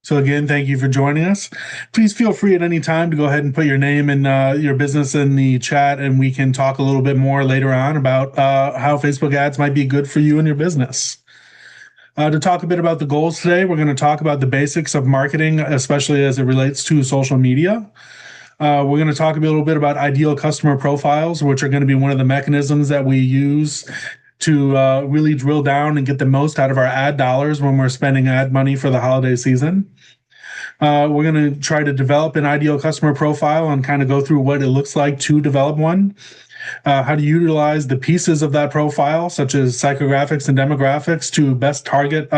So again, thank you for joining us. Please feel free at any time to go ahead and put your name and your business in the chat, and we can talk a little bit more later on about how Facebook ads might be good for you and your business. To talk a bit about the goals today, we're going to talk about the basics of marketing, especially as it relates to social media. We're going to talk a little bit about ideal customer profiles, which are going to be one of the mechanisms that we use to really drill down and get the most out of our ad dollars when we're spending ad money for the holiday season. We're going to try to develop an ideal customer profile and kind of go through what it looks like to develop one. How to utilize the pieces of that profile, such as psychographics and demographics, to best target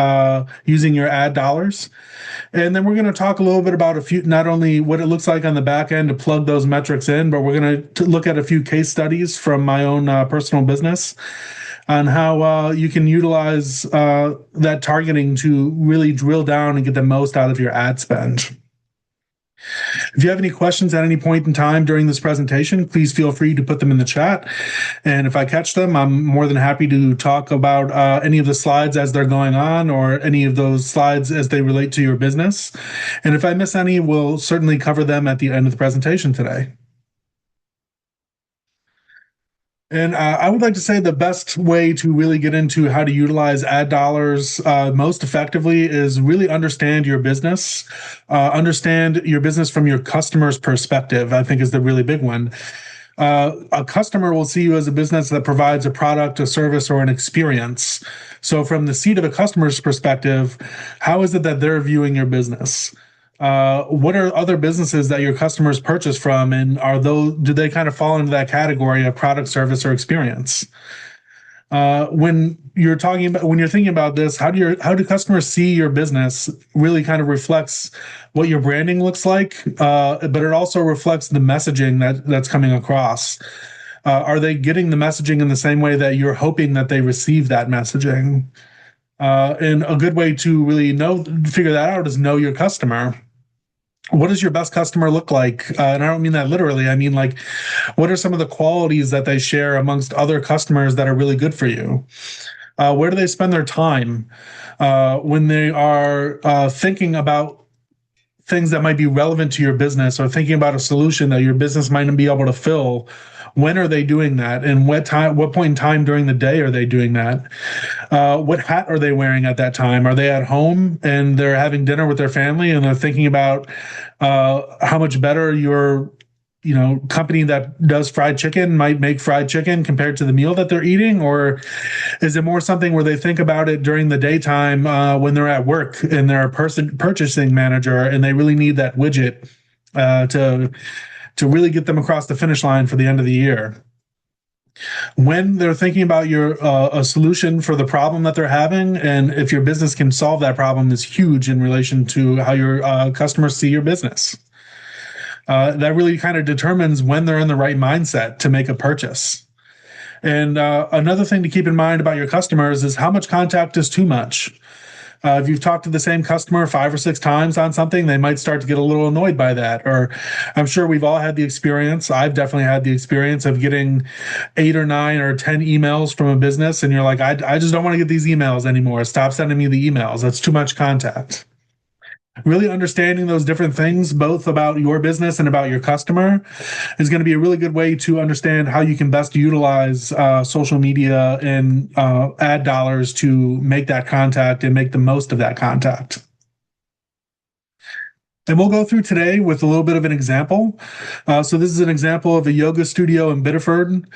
using your ad dollars. And then we're going to talk a little bit about not only what it looks like on the back end to plug those metrics in, but we're going to look at a few case studies from my own personal business on how you can utilize that targeting to really drill down and get the most out of your ad spend. If you have any questions at any point in time during this presentation, please feel free to put them in the chat. And if I catch them, I'm more than happy to talk about any of the slides as they're going on or any of those slides as they relate to your business. And if I miss any, we'll certainly cover them at the end of the presentation today. And I would like to say the best way to really get into how to utilize ad dollars most effectively is really understand your business. Understand your business from your customer's perspective, I think is the really big one. A customer will see you as a business that provides a product, a service, or an experience. So from the seat of a customer's perspective, how is it that they're viewing your business? What are other businesses that your customers purchase from, and do they kind of fall into that category of product, service, or experience? When you're thinking about this, how do customers see your business? Really kind of reflects what your branding looks like, but it also reflects the messaging that's coming across. Are they getting the messaging in the same way that you're hoping that they receive that messaging? And a good way to really figure that out is know your customer. What does your best customer look like? And I don't mean that literally. I mean, like, what are some of the qualities that they share amongst other customers that are really good for you? Where do they spend their time when they are thinking about things that might be relevant to your business or thinking about a solution that your business might not be able to fill? When are they doing that? And what point in time during the day are they doing that? What hat are they wearing at that time? Are they at home and they're having dinner with their family and they're thinking about how much better your company that does fried chicken might make fried chicken compared to the meal that they're eating? Or is it more something where they think about it during the daytime when they're at work and they're a purchasing manager and they really need that widget to really get them across the finish line for the end of the year? When they're thinking about a solution for the problem that they're having, and if your business can solve that problem, is huge in relation to how your customers see your business. That really kind of determines when they're in the right mindset to make a purchase. And another thing to keep in mind about your customers is how much contact is too much. If you've talked to the same customer 5 or 6 times on something, they might start to get a little annoyed by that. Or I'm sure we've all had the experience. I've definitely had the experience of getting 8 or 9 or 10 emails from a business, and you're like, I just don't want to get these emails anymore. Stop sending me the emails. That's too much contact. Really understanding those different things, both about your business and about your customer, is going to be a really good way to understand how you can best utilize social media and ad dollars to make that contact and make the most of that contact. And we'll go through today with a little bit of an example. So this is an example of a yoga studio in Biddeford.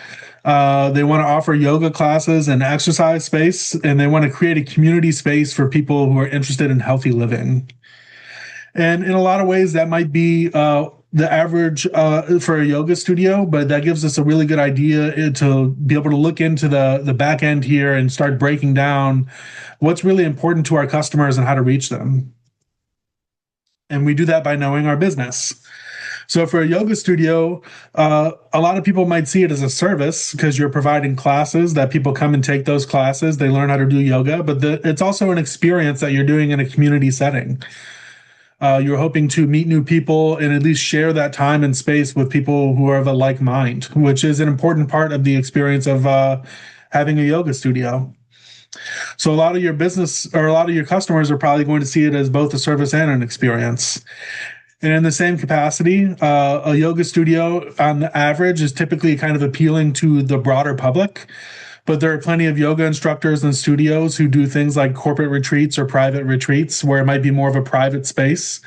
They want to offer yoga classes and exercise space, and they want to create a community space for people who are interested in healthy living. And in a lot of ways, that might be the average for a yoga studio, but that gives us a really good idea to be able to look into the back end here and start breaking down what's really important to our customers and how to reach them. And we do that by knowing our business. So for a yoga studio, a lot of people might see it as a service because you're providing classes that people come and take those classes. They learn how to do yoga, but it's also an experience that you're doing in a community setting. You're hoping to meet new people and at least share that time and space with people who are of a like mind, which is an important part of the experience of having a yoga studio. So a lot of your business or a lot of your customers are probably going to see it as both a service and an experience. And in the same capacity, a yoga studio on the average is typically kind of appealing to the broader public. But there are plenty of yoga instructors and studios who do things like corporate retreats or private retreats where it might be more of a private space.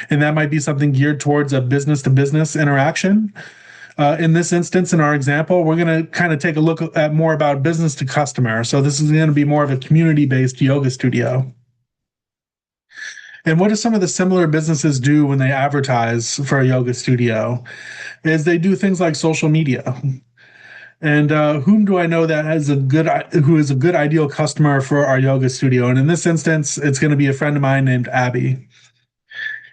And that might be something geared towards a business to business interaction. In this instance, in our example, we're going to kind of take a look at more about business to customer. So this is going to be more of a community-based yoga studio. And what do some of the similar businesses do when they advertise for a yoga studio? Is they do things like social media. And whom do I know that who is a good ideal customer for our yoga studio? And in this instance, it's going to be a friend of mine named Abby.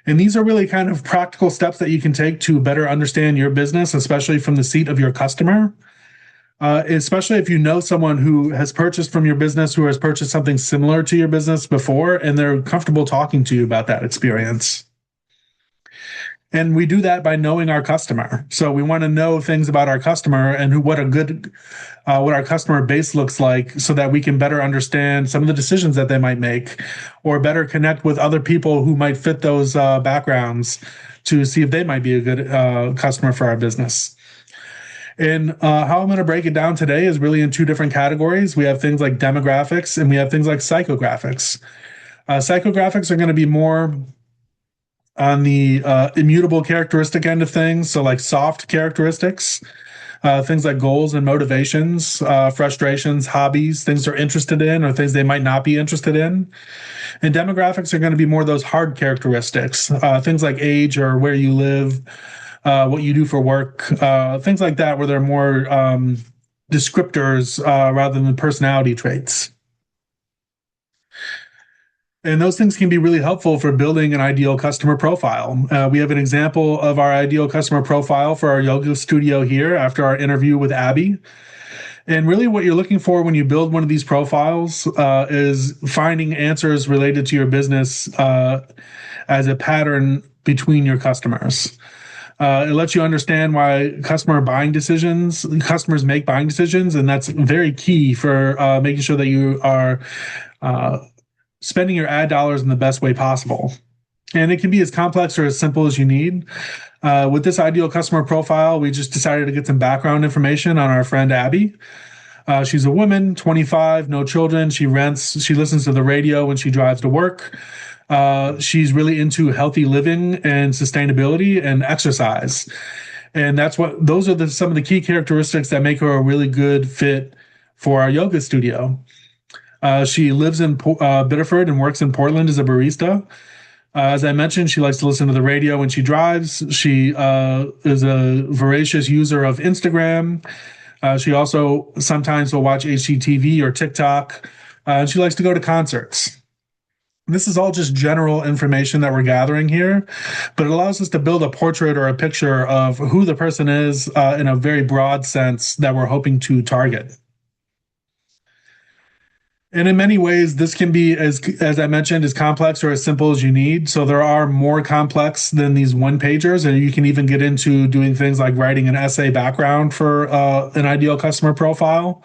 And these are really kind of practical steps that you can take to better understand your business, especially from the seat of your customer. Especially if you know someone who has purchased from your business, who has purchased something similar to your business before, and they're comfortable talking to you about that experience. And we do that by knowing our customer. So we want to know things about our customer and what our customer base looks like so that we can better understand some of the decisions that they might make or better connect with other people who might fit those backgrounds to see if they might be a good customer for our business. And how I'm going to break it down today is really in two different categories. We have things like demographics and we have things like psychographics. Psychographics are going to be more on the immutable characteristic end of things, so like soft characteristics, things like goals and motivations, frustrations, hobbies, things they're interested in or things they might not be interested in. And demographics are going to be more those hard characteristics, things like age or where you live, what you do for work, things like that, where they're more descriptors rather than personality traits. And those things can be really helpful for building an ideal customer profile. We have an example of our ideal customer profile for our yoga studio here after our interview with Abby. And really what you're looking for when you build one of these profiles is finding answers related to your business as a pattern between your customers. It lets you understand why customers make buying decisions, and that's very key for making sure that you are spending your ad dollars in the best way possible. And it can be as complex or as simple as you need. With this ideal customer profile, we just decided to get some background information on our friend Abby. She's a woman, 25, no children. She listens to the radio when she drives to work. She's really into healthy living and sustainability and exercise. And those are some of the key characteristics that make her a really good fit for our yoga studio. She lives in Biddeford and works in Portland as a barista. As I mentioned, she likes to listen to the radio when she drives. She is a voracious user of Instagram. She also sometimes will watch HGTV or TikTok. And she likes to go to concerts. This is all just general information that we're gathering here, but it allows us to build a portrait or a picture of who the person is in a very broad sense that we're hoping to target. And in many ways, this can be, as I mentioned, as complex or as simple as you need. So there are more complex than these one-pagers, and you can even get into doing things like writing an essay background for an ideal customer profile.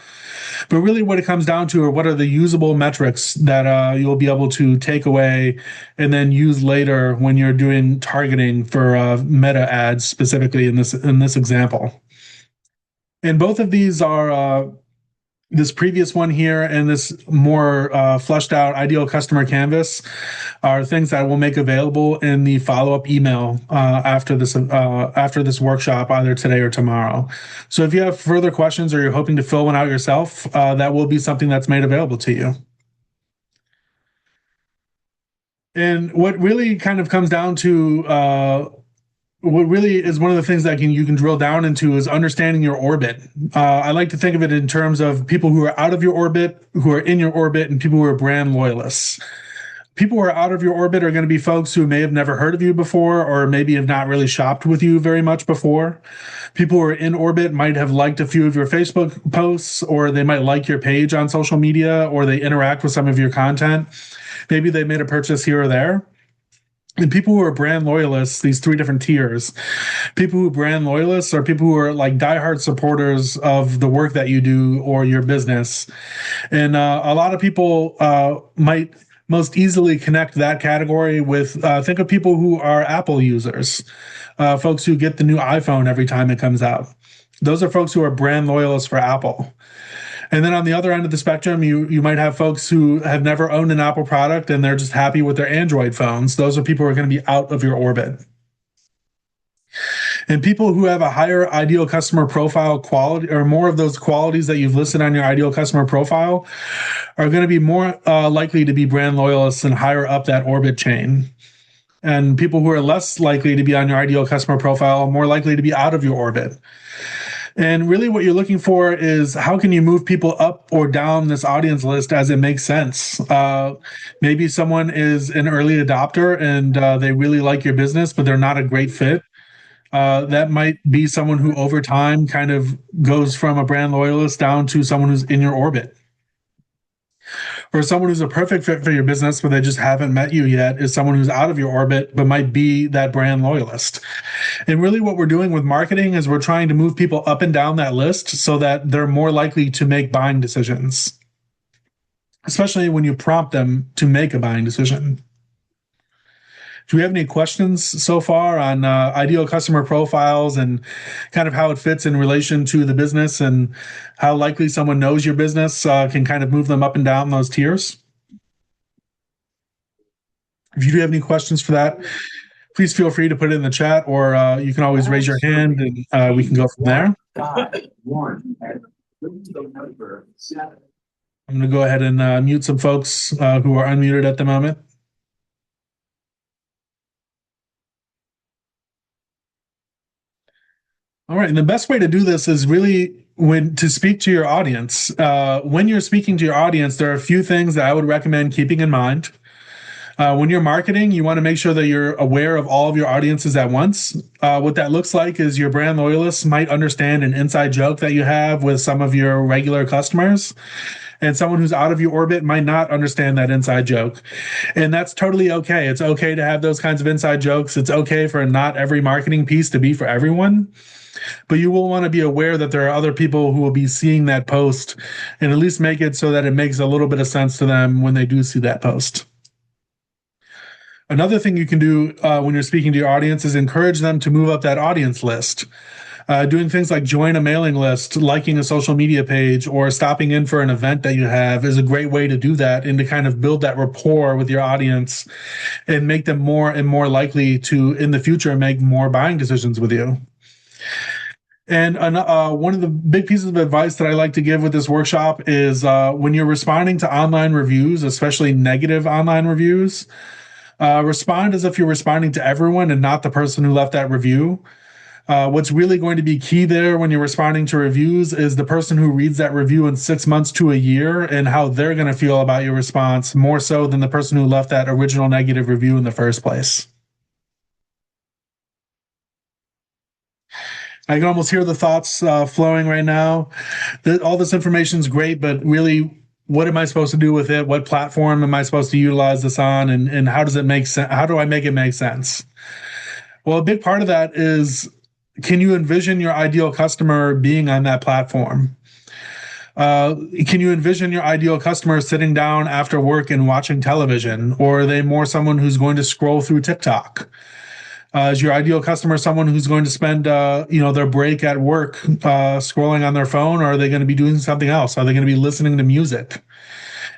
But really what it comes down to are what are the usable metrics that you'll be able to take away and then use later when you're doing targeting for meta ads, specifically in this example. And both of these are this previous one here and this more fleshed out ideal customer canvas are things that we'll make available in the follow-up email after this workshop, either today or tomorrow. So if you have further questions or you're hoping to fill one out yourself, that will be something that's made available to you. And what really kind of comes down to what really is one of the things that you can drill down into is understanding your orbit. I like to think of it in terms of people who are out of your orbit, who are in your orbit, and people who are brand loyalists. People who are out of your orbit are going to be folks who may have never heard of you before or maybe have not really shopped with you very much before. People who are in orbit might have liked a few of your Facebook posts, or they might like your page on social media, or they interact with some of your content. Maybe they made a purchase here or there. And people who are brand loyalists, these three different tiers, people who are brand loyalists are people who are like diehard supporters of the work that you do or your business. And a lot of people might most easily connect that category with think of people who are Apple users, folks who get the new iPhone every time it comes out. Those are folks who are brand loyalists for Apple. And then on the other end of the spectrum, you might have folks who have never owned an Apple product and they're just happy with their Android phones. Those are people who are going to be out of your orbit. And people who have a higher ideal customer profile quality, or more of those qualities that you've listed on your ideal customer profile, are going to be more likely to be brand loyalists and higher up that orbit chain. And people who are less likely to be on your ideal customer profile are more likely to be out of your orbit. And really what you're looking for is how can you move people up or down this audience list as it makes sense. Maybe someone is an early adopter and they really like your business, but they're not a great fit. That might be someone who over time kind of goes from a brand loyalist down to someone who's in your orbit. Or someone who's a perfect fit for your business, but they just haven't met you yet, is someone who's out of your orbit, but might be that brand loyalist. And really, what we're doing with marketing is we're trying to move people up and down that list so that they're more likely to make buying decisions, especially when you prompt them to make a buying decision. Do we have any questions so far on ideal customer profiles and kind of how it fits in relation to the business and how likely someone knows your business can kind of move them up and down those tiers? If you do have any questions for that, please feel free to put it in the chat, or you can always raise your hand and we can go from there. I'm going to go ahead and mute some folks who are unmuted at the moment. All right, and the best way to do this is really to speak to your audience. When you're speaking to your audience, there are a few things that I would recommend keeping in mind. When you're marketing, you want to make sure that you're aware of all of your audiences at once. What that looks like is your brand loyalists might understand an inside joke that you have with some of your regular customers, and someone who's out of your orbit might not understand that inside joke. And that's totally okay. It's okay to have those kinds of inside jokes. It's okay for not every marketing piece to be for everyone. But you will want to be aware that there are other people who will be seeing that post, and at least make it so that it makes a little bit of sense to them when they do see that post. Another thing you can do when you're speaking to your audience is encourage them to move up that audience list. Doing things like join a mailing list, liking a social media page, or stopping in for an event that you have is a great way to do that and to kind of build that rapport with your audience and make them more and more likely to, in the future, make more buying decisions with you. And one of the big pieces of advice that I like to give with this workshop is when you're responding to online reviews, especially negative online reviews, respond as if you're responding to everyone and not the person who left that review. What's really going to be key there when you're responding to reviews is the person who reads that review in 6 months to a year and how they're going to feel about your response, more so than the person who left that original negative review in the first place. I can almost hear the thoughts flowing right now. All this information is great, but really, what am I supposed to do with it? What platform am I supposed to utilize this on? And how does it make sense? How do I make it make sense? Well, a big part of that is, can you envision your ideal customer being on that platform? Can you envision your ideal customer sitting down after work and watching television? Or are they more someone who's going to scroll through TikTok? Is your ideal customer someone who's going to spend their break at work scrolling on their phone, or are they going to be doing something else? Are they going to be listening to music?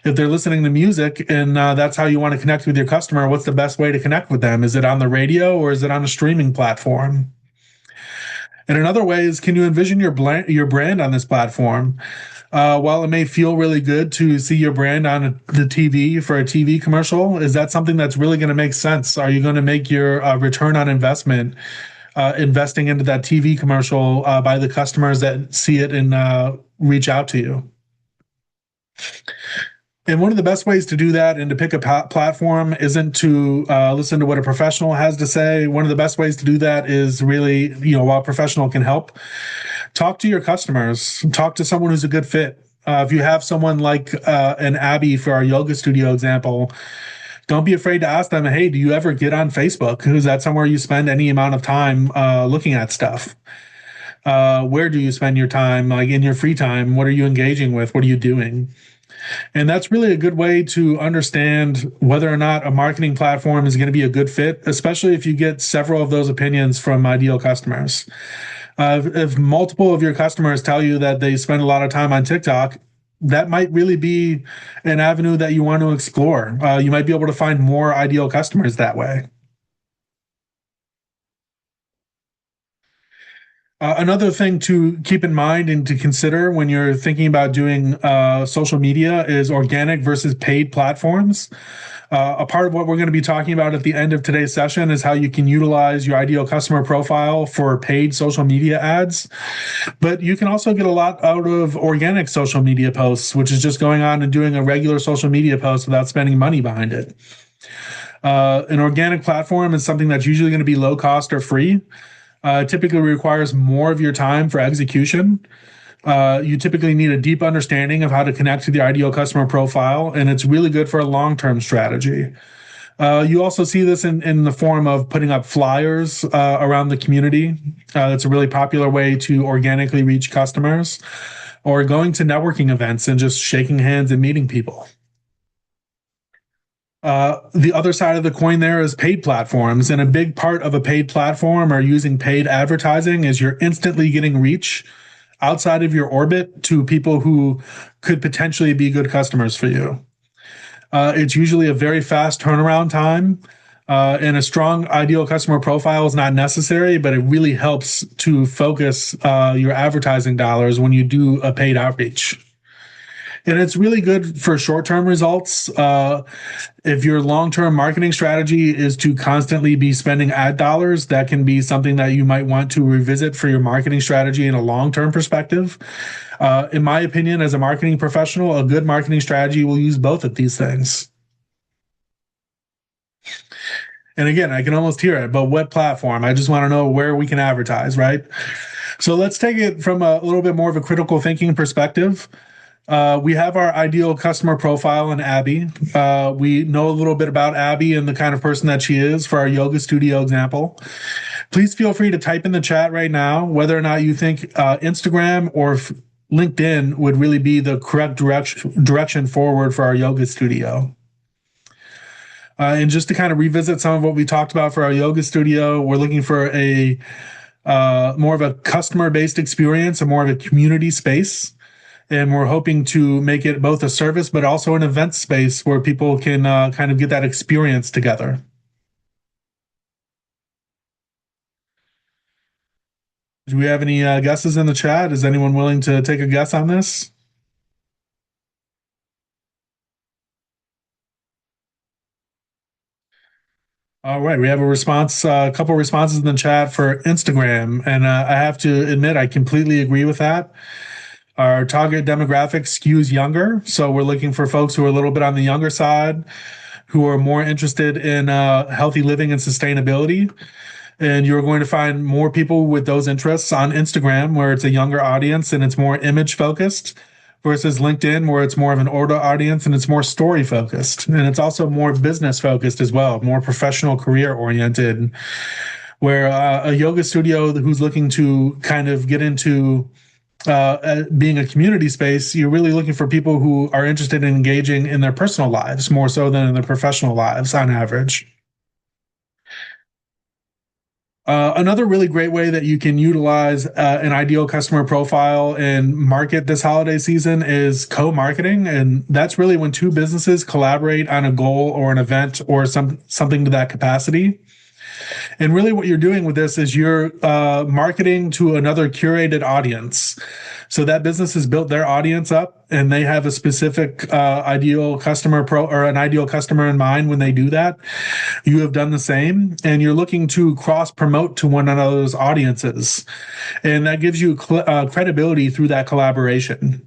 If they're listening to music and that's how you want to connect with your customer, what's the best way to connect with them? Is it on the radio or is it on a streaming platform? And in other ways, can you envision your brand on this platform? While it may feel really good to see your brand on the TV for a TV commercial, is that something that's really going to make sense? Are you going to make your return on investment investing into that TV commercial by the customers that see it and reach out to you? And one of the best ways to do that and to pick a platform isn't to listen to what a professional has to say. One of the best ways to do that is really, while a professional can help, talk to your customers. Talk to someone who's a good fit. If you have someone like an Abby for our yoga studio example, Don't be afraid to ask them, hey, do you ever get on Facebook? Is that somewhere you spend any amount of time looking at stuff? Where do you spend your time? Like in your free time, what are you engaging with? What are you doing? And that's really a good way to understand whether or not a marketing platform is going to be a good fit, especially if you get several of those opinions from ideal customers. If multiple of your customers tell you that they spend a lot of time on TikTok, that might really be an avenue that you want to explore. You might be able to find more ideal customers that way. Another thing to keep in mind and to consider when you're thinking about doing social media is organic versus paid platforms. A part of what we're going to be talking about at the end of today's session is how you can utilize your ideal customer profile for paid social media ads. But you can also get a lot out of organic social media posts, which is just going on and doing a regular social media post without spending money behind it. An organic platform is something that's usually going to be low cost or free. Typically requires more of your time for execution. You typically need a deep understanding of how to connect to the ideal customer profile, and it's really good for a long-term strategy. You also see this in the form of putting up flyers around the community. That's a really popular way to organically reach customers, or going to networking events and just shaking hands and meeting people. The other side of the coin there is paid platforms. And a big part of a paid platform or using paid advertising is you're instantly getting reach outside of your orbit to people who could potentially be good customers for you. It's usually a very fast turnaround time. And a strong ideal customer profile is not necessary, but it really helps to focus your advertising dollars when you do a paid outreach. And it's really good for short-term results. If your long-term marketing strategy is to constantly be spending ad dollars, that can be something that you might want to revisit for your marketing strategy in a long-term perspective. In my opinion, as a marketing professional, a good marketing strategy will use both of these things. And again, I can almost hear it, but what platform? I just want to know where we can advertise, right? So let's take it from a little bit more of a critical thinking perspective. We have our ideal customer profile in Abby. We know a little bit about Abby and the kind of person that she is for our yoga studio example. Please feel free to type in the chat right now whether or not you think Instagram or LinkedIn would really be the correct direction forward for our yoga studio. And just to kind of revisit some of what we talked about for our yoga studio, we're looking for a more of a customer-based experience, a more of a community space. And we're hoping to make it both a service, but also an event space where people can kind of get that experience together. Do we have any guesses in the chat? Is anyone willing to take a guess on this? All right, we have a response, a couple responses in the chat for Instagram, and I have to admit I completely agree with that. Our target demographic skews younger, so we're looking for folks who are a little bit on the younger side, who are more interested in healthy living and sustainability. And you're going to find more people with those interests on Instagram, where it's a younger audience and it's more image focused, versus LinkedIn, where it's more of an older audience and it's more story focused. And it's also more business focused as well, more professional career oriented, where a yoga studio who's looking to kind of get into being a community space, you're really looking for people who are interested in engaging in their personal lives more so than in their professional lives on average. Another really great way that you can utilize an ideal customer profile and market this holiday season is co-marketing. And that's really when two businesses collaborate on a goal or an event or something to that capacity. And really what you're doing with this is you're marketing to another curated audience. So that business has built their audience up and they have a specific ideal customer or an ideal customer in mind when they do that. You have done the same and you're looking to cross promote to one another's audiences. And that gives you credibility through that collaboration.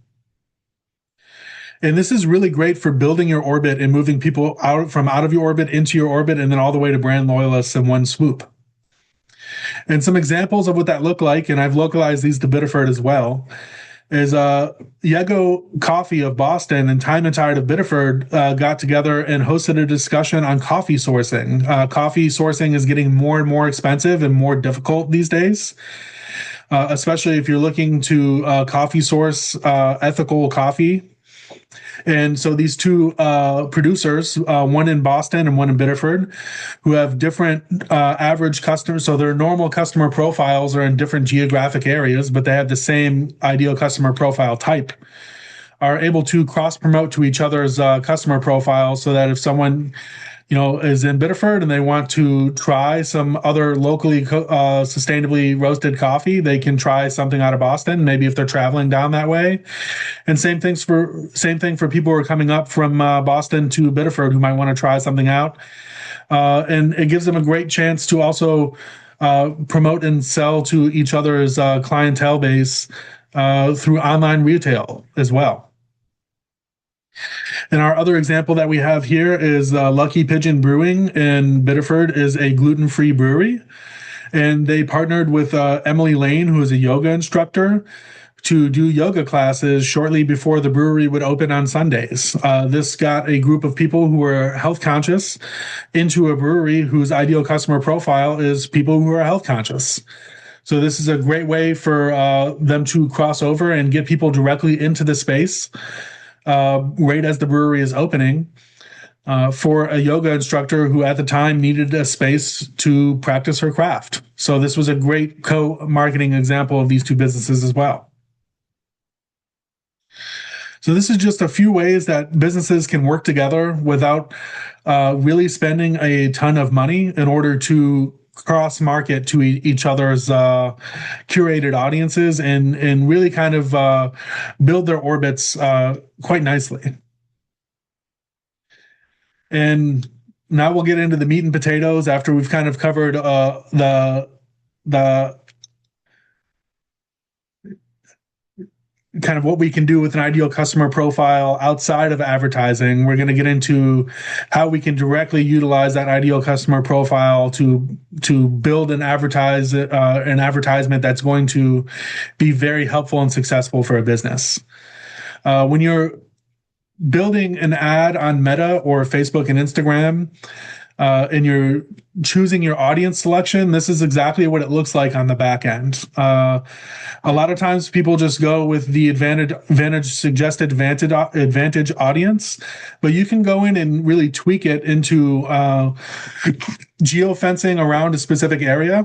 And this is really great for building your orbit and moving people out of your orbit into your orbit and then all the way to brand loyalists in one swoop. And some examples of what that looked like, and I've localized these to Biddeford as well. is Yego Coffee of Boston and Time and Tide of Biddeford got together and hosted a discussion on coffee sourcing. Coffee sourcing is getting more and more expensive and more difficult these days, especially if you're looking to coffee source ethical coffee. And so these two producers, one in Boston and one in Biddeford, who have different average customers. So their normal customer profiles are in different geographic areas, but they have the same ideal customer profile type, are able to cross promote to each other's customer profiles so that if someone is in Biddeford and they want to try some other locally sustainably roasted coffee, they can try something out of Boston, maybe if they're traveling down that way. And same thing for people who are coming up from Boston to Biddeford who might want to try something out. And it gives them a great chance to also promote and sell to each other's clientele base through online retail as well. And our other example that we have here is Lucky Pigeon Brewing in Biddeford is a gluten-free brewery. And they partnered with Emily Lane, who is a yoga instructor, to do yoga classes shortly before the brewery would open on Sundays. This got a group of people who were health conscious into a brewery whose ideal customer profile is people who are health conscious. So this is a great way for them to cross over and get people directly into the space right as the brewery is opening, for a yoga instructor who at the time needed a space to practice her craft. So this was a great co-marketing example of these two businesses as well. So this is just a few ways that businesses can work together without really spending a ton of money in order to cross market to each other's curated audiences and really kind of build their orbits quite nicely. And now we'll get into the meat and potatoes after we've kind of covered the kind of what we can do with an ideal customer profile outside of advertising. We're going to get into how we can directly utilize that ideal customer profile to build an advertisement that's going to be very helpful and successful for a business. When you're building an ad on Meta or Facebook and Instagram, and you're choosing your audience selection, this is exactly what it looks like on the back end. A lot of times people just go with the suggested advantage audience, but you can go in and really tweak it into geofencing around a specific area.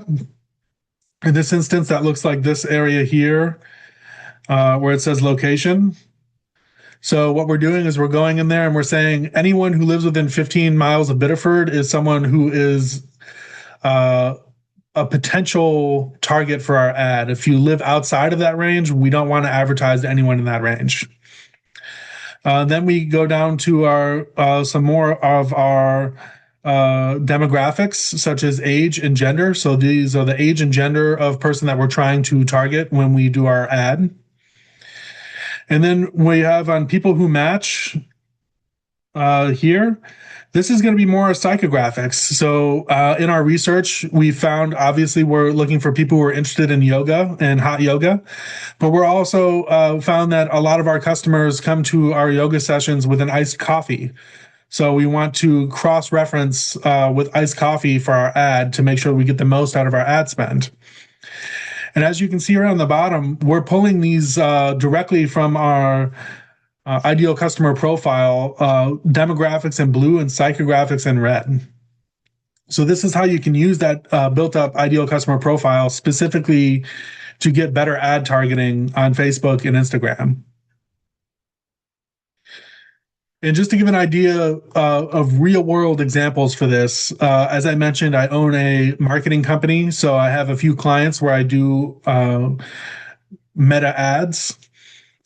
In this instance, that looks like this area here, where it says location. So what we're doing is we're going in there and we're saying anyone who lives within 15 miles of Biddeford is someone who is a potential target for our ad. If you live outside of that range, we don't want to advertise to anyone in that range. Then we go down to our some more of our demographics, such as age and gender. So these are the age and gender of person that we're trying to target when we do our ad. And then we have on people who match here, this is going to be more psychographics. So in our research, we found, obviously, we're looking for people who are interested in yoga and hot yoga, but we're also found that a lot of our customers come to our yoga sessions with an iced coffee. So we want to cross-reference with iced coffee for our ad to make sure we get the most out of our ad spend. And as you can see around the bottom, we're pulling these directly from our ideal customer profile, demographics in blue and psychographics in red. So this is how you can use that built-up ideal customer profile specifically to get better ad targeting on Facebook and Instagram. And just to give an idea of real-world examples for this, as I mentioned, I own a marketing company, so I have a few clients where I do Meta ads.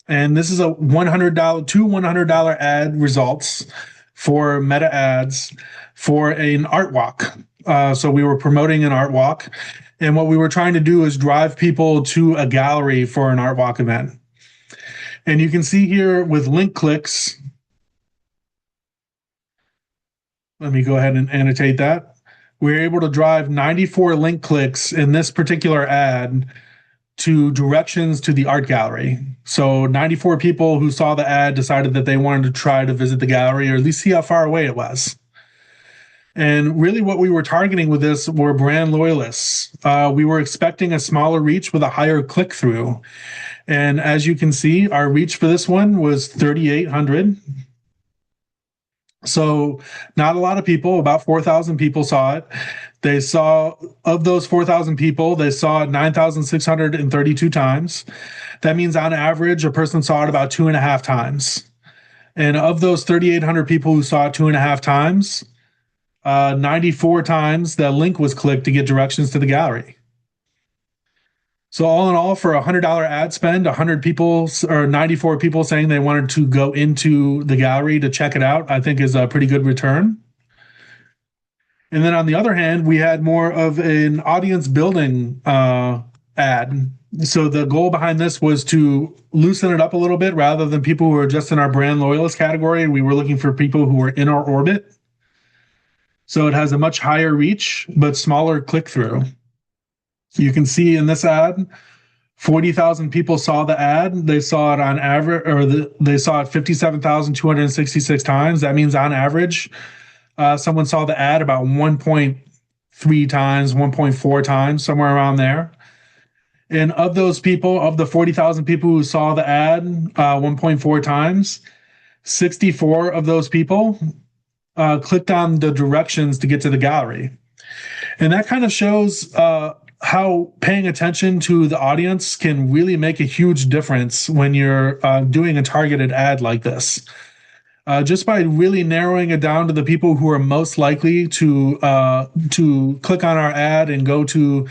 And this is a $100 ad results for Meta ads for an art walk. So we were promoting an art walk, and what we were trying to do is drive people to a gallery for an art walk event. And you can see here with link clicks, let me go ahead and annotate that. We were able to drive 94 link clicks in this particular ad to directions to the art gallery. So 94 people who saw the ad decided that they wanted to try to visit the gallery or at least see how far away it was. And really, what we were targeting with this were brand loyalists. We were expecting a smaller reach with a higher click through. And as you can see, our reach for this one was 3,800. So not a lot of people, about 4,000 people saw it. They saw, of those 4,000 people, they saw it 9,632 times. That means on average, a person saw it about 2.5 times. And of those 3,800 people who saw it 2.5 times, 94 times that link was clicked to get directions to the gallery. So all in all, for a $100 ad spend, 100 people or 94 people saying they wanted to go into the gallery to check it out, I think is a pretty good return. And then on the other hand, we had more of an audience building ad. So the goal behind this was to loosen it up a little bit rather than people who are just in our brand loyalist category. We were looking for people who were in our orbit. So it has a much higher reach, but smaller click through. You can see in this ad, 40,000 people saw the ad. They saw it on average, or they saw it 57,266 times. That means on average, someone saw the ad about 1.3 times, 1.4 times, somewhere around there. And of those people, of the 40,000 people who saw the ad 1.4 times, 64 of those people clicked on the directions to get to the gallery. And that kind of shows how paying attention to the audience can really make a huge difference when you're doing a targeted ad like this. Just by really narrowing it down to the people who are most likely to click on our ad and go to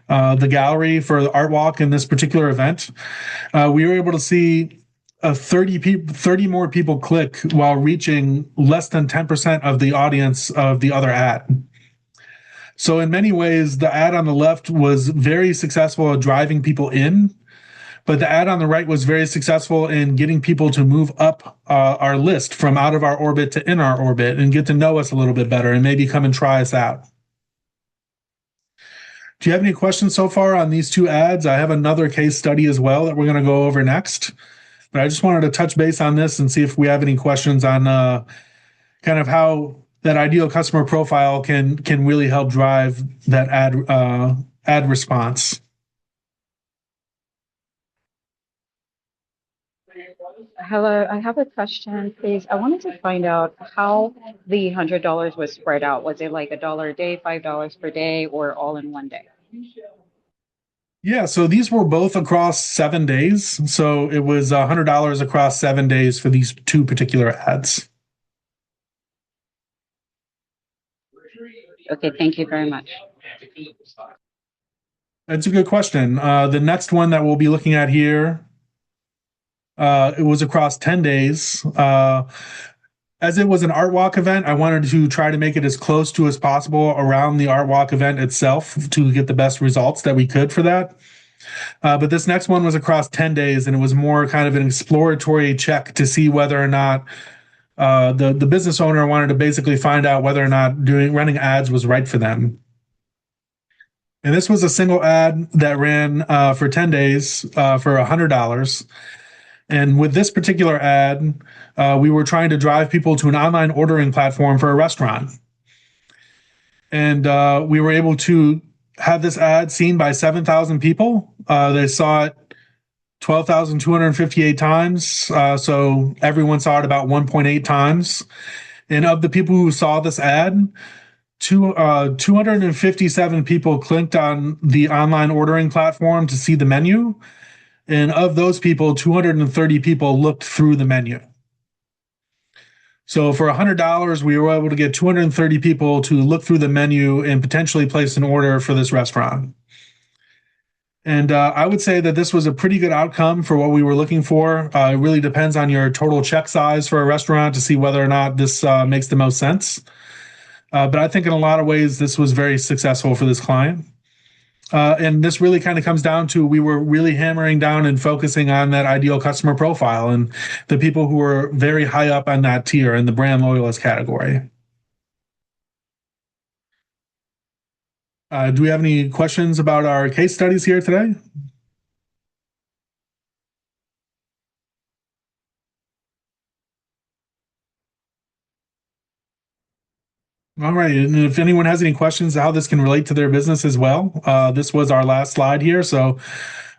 the gallery for the art walk in this particular event, we were able to see 30 more people click while reaching less than 10% of the audience of the other ad. So in many ways, the ad on the left was very successful at driving people in, but the ad on the right was very successful in getting people to move up our list from out of our orbit to in our orbit and get to know us a little bit better and maybe come and try us out. Do you have any questions so far on these two ads? I have another case study as well that we're going to go over next, but I just wanted to touch base on this and see if we have any questions on kind of how that ideal customer profile can really help drive that ad response. Hello, I have a question, please. I wanted to find out how the $100 was spread out. Was it like $1 a day, $5 per day, or all in one day? Yeah, so these were both across 7 days. So it was $100 across 7 days for these two particular ads. Okay, thank you very much. That's a good question. The next one that we'll be looking at here, it was across 10 days. As it was an art walk event, I wanted to try to make it as close to as possible around the art walk event itself to get the best results that we could for that. But this next one was across 10 days, and it was more kind of an exploratory check to see whether or not the business owner wanted to basically find out whether or not running ads was right for them. And this was a single ad that ran for 10 days for $100. And with this particular ad, we were trying to drive people to an online ordering platform for a restaurant. And we were able to have this ad seen by 7,000 people. They saw it 12,258 times. So everyone saw it about 1.8 times. And of the people who saw this ad, 257 people clicked on the online ordering platform to see the menu. And of those people, 230 people looked through the menu. So for $100, we were able to get 230 people to look through the menu and potentially place an order for this restaurant. And I would say that this was a pretty good outcome for what we were looking for. It really depends on your total check size for a restaurant to see whether or not this makes the most sense. But I think in a lot of ways, this was very successful for this client. And this really kind of comes down to we were really hammering down and focusing on that ideal customer profile and the people who were very high up on that tier in the brand loyalist category. Do we have any questions about our case studies here today? All right. And if anyone has any questions how this can relate to their business as well, this was our last slide here. So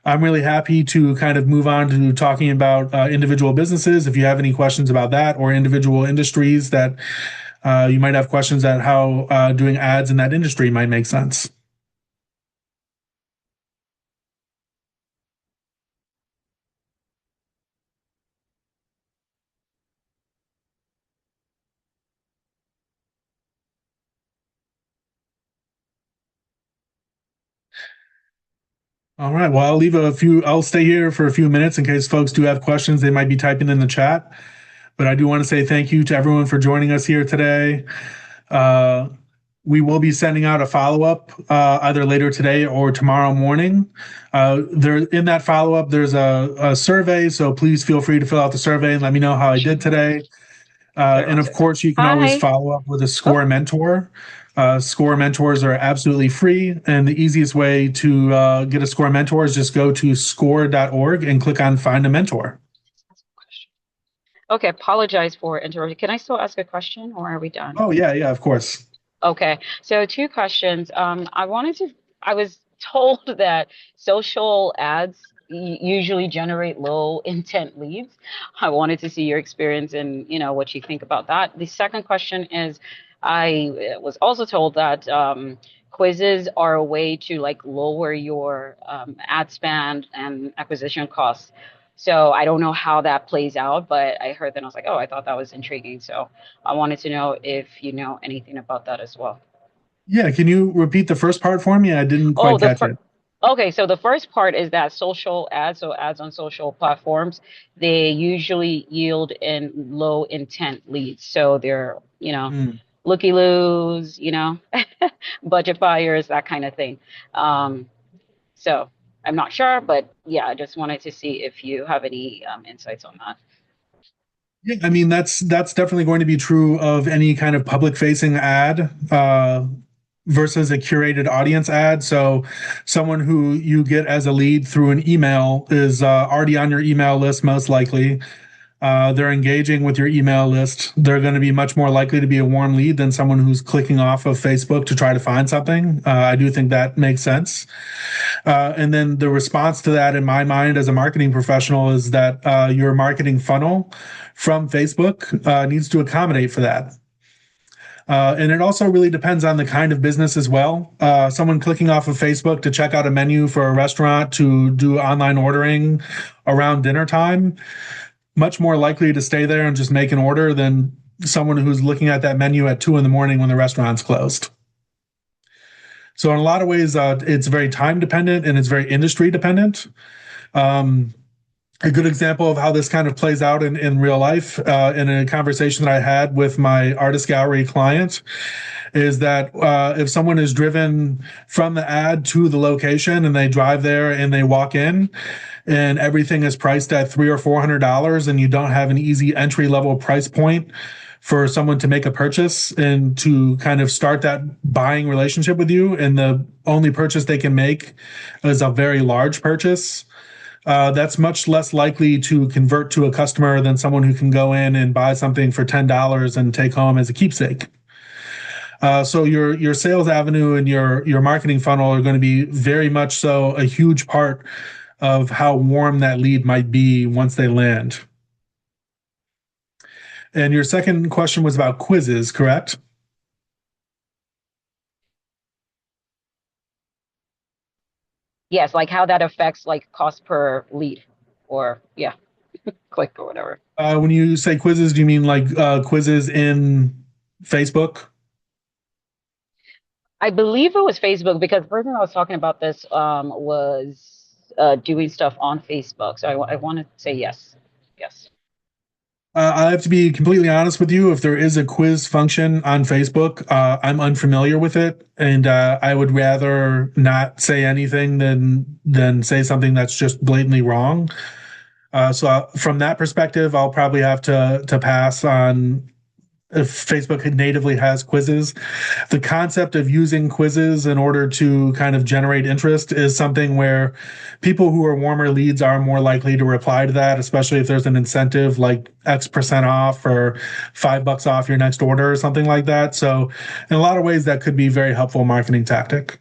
I'm really happy to kind of move on to talking about individual businesses. If you have any questions about that or individual industries that you might have questions at how doing ads in that industry might make sense. All right. Well, I'll stay here for a few minutes in case folks do have questions they might be typing in the chat. But I do want to say thank you to everyone for joining us here today. Uh, we will be sending out a follow up either later today or tomorrow morning. There in that follow up, there's a survey, so please feel free to fill out the survey and let me know how I did today. And of course, you can always Hi. follow up with a Oh, Score Mentor. Score Mentors are absolutely free, and the easiest way to get a Score Mentor is just go to score.org and click on Find a Mentor. okay. Apologize for interrupting. Can I still ask a question or are we done? Oh yeah, yeah, of course. Okay. So two questions. I was told that social ads usually generate low intent leads. I wanted to see your experience and, what you think about that. The second question is, I was also told that quizzes are a way to like lower your ad spend and acquisition costs. So I don't know how that plays out, but I heard that and I was like, oh, I thought that was intriguing. So I wanted to know if you know anything about that as well. Yeah, can you repeat the first part for me? I didn't Oh, quite catch it. okay, so the first part is that social ads, so ads on social platforms, they usually yield in low intent leads. So they're, Mm. looky loos, budget buyers, that kind of thing. Um, so I'm not sure, but yeah, I just wanted to see if you have any insights on that. Yeah, I mean that's definitely going to be true of any kind of public facing ad versus a curated audience ad. So someone who you get as a lead through an email is already on your email list most likely. They're engaging with your email list. They're going to be much more likely to be a warm lead than someone who's clicking off of Facebook to try to find something. I do think that makes sense. And then the response to that, in my mind, as a marketing professional, is that your marketing funnel from Facebook needs to accommodate for that. And it also really depends on the kind of business as well. Someone clicking off of Facebook to check out a menu for a restaurant to do online ordering around dinner time, much more likely to stay there and just make an order than someone who's looking at that menu at 2 in the morning when the restaurant's closed. So in a lot of ways, it's very time dependent and it's very industry dependent. Um, a good example of how this kind of plays out in real life in a conversation that I had with my artist gallery client is that if someone is driven from the ad to the location and they drive there and they walk in and everything is priced at $300 or $400 and you don't have an easy entry level price point for someone to make a purchase and to kind of start that buying relationship with you, and the only purchase they can make is a very large purchase, that's much less likely to convert to a customer than someone who can go in and buy something for $10 and take home as a keepsake. So your sales avenue and your marketing funnel are going to be very much so a huge part of how warm that lead might be once they land. And your second question was about quizzes, correct? Yes, like how that affects like cost per lead or yeah, click or whatever. When you say quizzes, do you mean like quizzes in Facebook? I believe it was Facebook because the person I was talking about this was doing stuff on Facebook. So I want to say yes. Yes. I have to be completely honest with you. If there is a quiz function on Facebook, I'm unfamiliar with it, and I would rather not say anything than say something that's just blatantly wrong. From that perspective, I'll probably have to pass on if Facebook natively has quizzes. The concept of using quizzes in order to kind of generate interest is something where people who are warmer leads are more likely to reply to that, especially if there's an incentive like X% off or $5 off your next order or something like that. So, in a lot of ways, that could be a very helpful marketing tactic.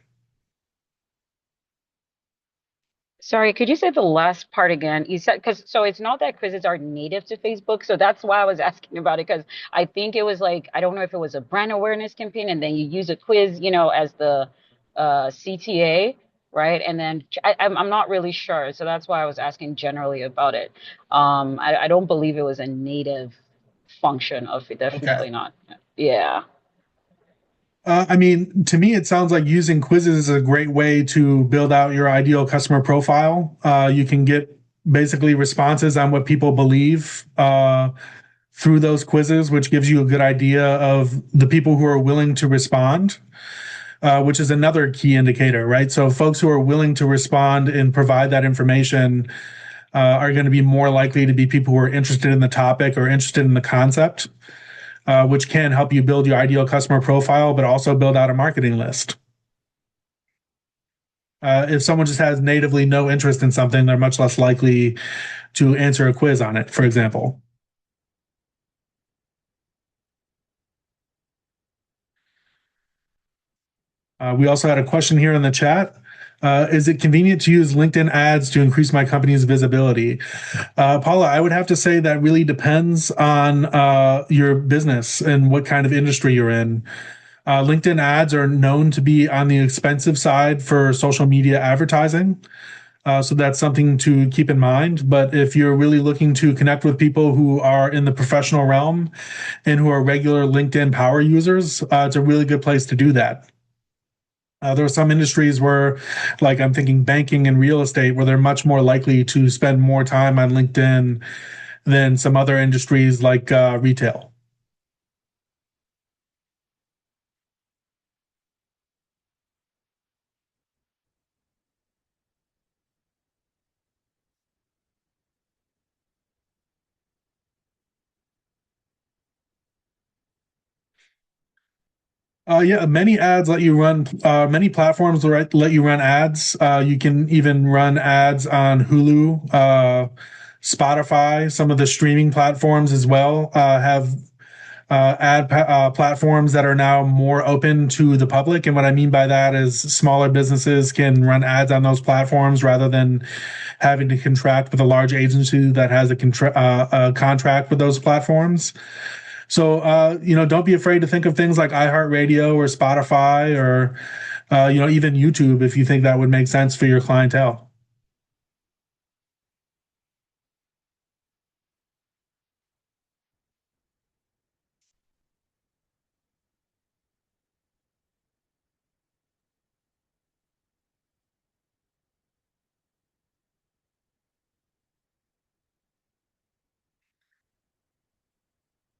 Sorry, could you say the last part again? You said because so it's not that quizzes are native to Facebook, so that's why I was asking about it because I think it was like I don't know if it was a brand awareness campaign and then you use a quiz, as the CTA, right? And then I'm not really sure, so that's why I was asking generally about it. I don't believe it was a native function of it, Okay. definitely not. Yeah. I mean, to me, it sounds like using quizzes is a great way to build out your ideal customer profile. You can get basically responses on what people believe through those quizzes, which gives you a good idea of the people who are willing to respond, which is another key indicator, right? So, folks who are willing to respond and provide that information are going to be more likely to be people who are interested in the topic or interested in the concept, which can help you build your ideal customer profile, but also build out a marketing list. If someone just has natively no interest in something, they're much less likely to answer a quiz on it, for example. We also had a question here in the chat. Is it convenient to use LinkedIn ads to increase my company's visibility? Paula, I would have to say that really depends on your business and what kind of industry you're in. LinkedIn ads are known to be on the expensive side for social media advertising. So that's something to keep in mind. But if you're really looking to connect with people who are in the professional realm and who are regular LinkedIn power users, it's a really good place to do that. There are some industries where, like I'm thinking banking and real estate, where they're much more likely to spend more time on LinkedIn than some other industries like retail. Yeah, many ads let you run. Many platforms let you run ads. You can even run ads on Hulu, Spotify. Some of the streaming platforms as well have platforms that are now more open to the public. And what I mean by that is smaller businesses can run ads on those platforms rather than having to contract with a large agency that has a contract with those platforms. So, don't be afraid to think of things like iHeartRadio or Spotify or, even YouTube if you think that would make sense for your clientele.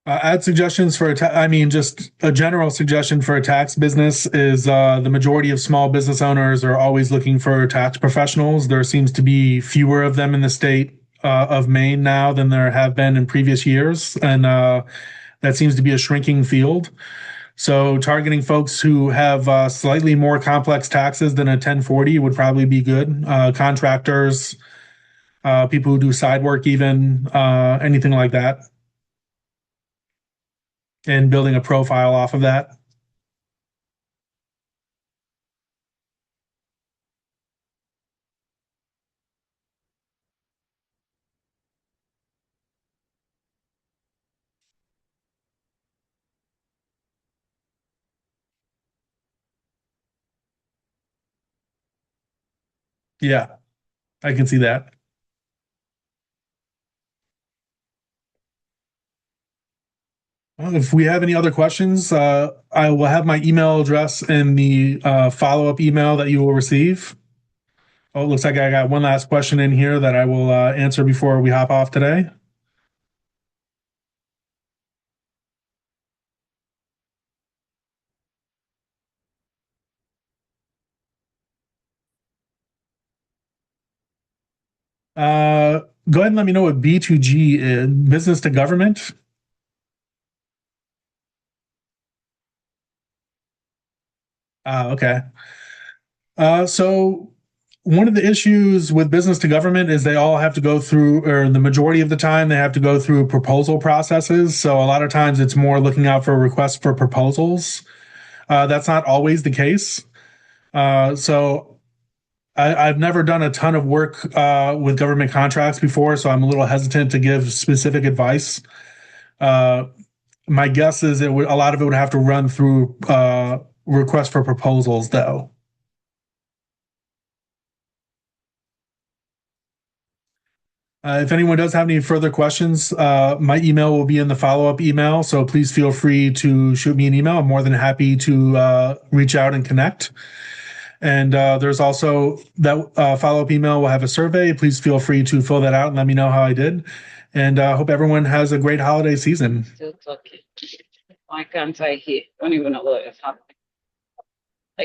Ad suggestions for I mean, just a general suggestion for a tax business is the majority of small business owners are always looking for tax professionals. There seems to be fewer of them in the state of Maine now than there have been in previous years, and that seems to be a shrinking field. So, targeting folks who have slightly more complex taxes than a 1040 would probably be good. Contractors, people who do side work, even anything like that, and building a profile off of that. Yeah, I can see that. Well, if we have any other questions, I will have my email address in the follow-up email that you will receive. Oh, it looks like I got one last question in here that I will answer before we hop off today. Uh, Go ahead and let me know what B2G is, business to government. Okay. So one of the issues with business to government is they all have to go through, or the majority of the time, they have to go through proposal processes. So a lot of times it's more looking out for requests for proposals. That's not always the case. So I've never done a ton of work with government contracts before, so I'm a little hesitant to give specific advice. Uh, my guess is a lot of it would have to run through requests for proposals, though. If anyone does have any further questions, my email will be in the follow-up email, so please feel free to shoot me an email. I'm more than happy to reach out and connect. And there's also that follow-up email will have a survey. Please feel free to fill that out and let me know how I did. And hope everyone has a great holiday season. Still talking. Why can't I hear? Don't even know what is happening.